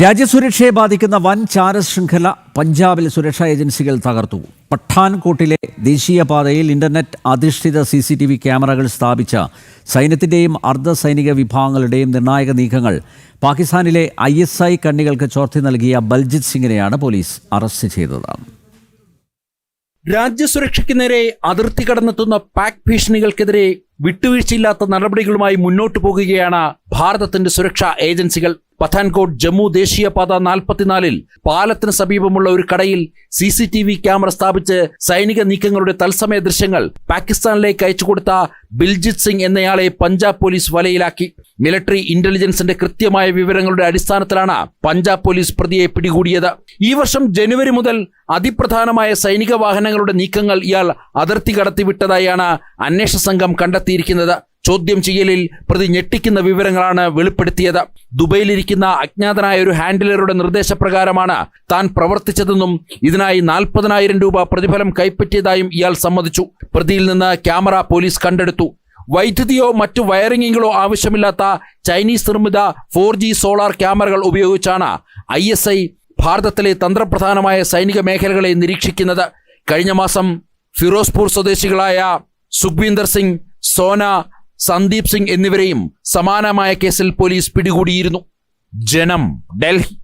രാജ്യസുരക്ഷയെ ബാധിക്കുന്ന വൻ ചാരശൃംഖല പഞ്ചാബിൽ സുരക്ഷാ ഏജൻസികൾ തകർത്തു. പഠാൻകോട്ടിലെ ദേശീയപാതയിൽ ഇന്റർനെറ്റ് അധിഷ്ഠിത CCTV ക്യാമറകൾ സ്ഥാപിച്ച സൈന്യത്തിന്റെയും അർദ്ധസൈനിക വിഭാഗങ്ങളുടെയും നിർണായക നീക്കങ്ങൾ പാകിസ്ഥാനിലെ ISI കണ്ണികൾക്ക് ചോർത്തി നൽകിയ ബൽജിത് സിംഗിനെയാണ് പോലീസ് അറസ്റ്റ് ചെയ്തത്. രാജ്യസുരക്ഷയ്ക്ക് നേരെ അതിർത്തി കടന്നെത്തുന്ന പാക് ഭീഷണികൾക്കെതിരെ വിട്ടുവീഴ്ചയില്ലാത്ത നടപടികളുമായി മുന്നോട്ടു പോകുകയാണ് ഭാരതത്തിന്റെ സുരക്ഷാ ഏജൻസികൾ. പഠാൻകോട്ട് ജമ്മു ദേശീയപാത 44-ൽ പാലത്തിന് സമീപമുള്ള ഒരു കടയിൽ CCTV ക്യാമറ സ്ഥാപിച്ച് സൈനിക നീക്കങ്ങളുടെ തത്സമയ ദൃശ്യങ്ങൾ പാകിസ്ഥാനിലേക്ക് അയച്ചുകൊടുത്ത ബൽജിത് സിംഗ് എന്നയാളെ പഞ്ചാബ് പോലീസ് വലയിലാക്കി. മിലിറ്ററി ഇന്റലിജൻസിന്റെ കൃത്യമായ വിവരങ്ങളുടെ അടിസ്ഥാനത്തിലാണ് പഞ്ചാബ് പോലീസ് പ്രതിയെ പിടികൂടിയത്. ഈ വർഷം ജനുവരി മുതൽ അതിപ്രധാനമായ സൈനിക വാഹനങ്ങളുടെ നീക്കങ്ങൾ ഇയാൾ അതിർത്തി കടത്തിവിട്ടതായാണ് അന്വേഷണ സംഘം കണ്ടെത്തിയിരിക്കുന്നത്. ചോദ്യം ചെയ്യലിൽ പ്രതി ഞെട്ടിക്കുന്ന വിവരങ്ങളാണ് വെളിപ്പെടുത്തിയത്. ദുബൈയിലിരിക്കുന്ന അജ്ഞാതനായ ഒരു ഹാൻഡിലറുടെ നിർദ്ദേശപ്രകാരമാണ് താൻ പ്രവർത്തിച്ചതെന്നും ഇതിനായി 40,000 രൂപ പ്രതിഫലം കൈപ്പറ്റിയതായും ഇയാൾ സമ്മതിച്ചു. പ്രതിയിൽ നിന്ന് ക്യാമറ പോലീസ് കണ്ടെടുത്തു. വൈദ്യുതിയോ മറ്റു വയറിംഗുകളോ ആവശ്യമില്ലാത്ത ചൈനീസ് നിർമ്മിത 4G സോളാർ ക്യാമറകൾ ഉപയോഗിച്ചാണ് ISI ഭാരതത്തിലെ തന്ത്രപ്രധാനമായ സൈനിക മേഖലകളെ നിരീക്ഷിക്കുന്നത്. കഴിഞ്ഞ മാസം ഫിറോസ്പൂർ സ്വദേശികളായ സുഖ്വീന്ദർ സിംഗ്, സോന, സന്ദീപ് സിംഗ് എന്നിവരെയും സമാനമായ കേസിൽ പോലീസ് പിടികൂടിയിരുന്നു. ജനം, ഡൽഹി.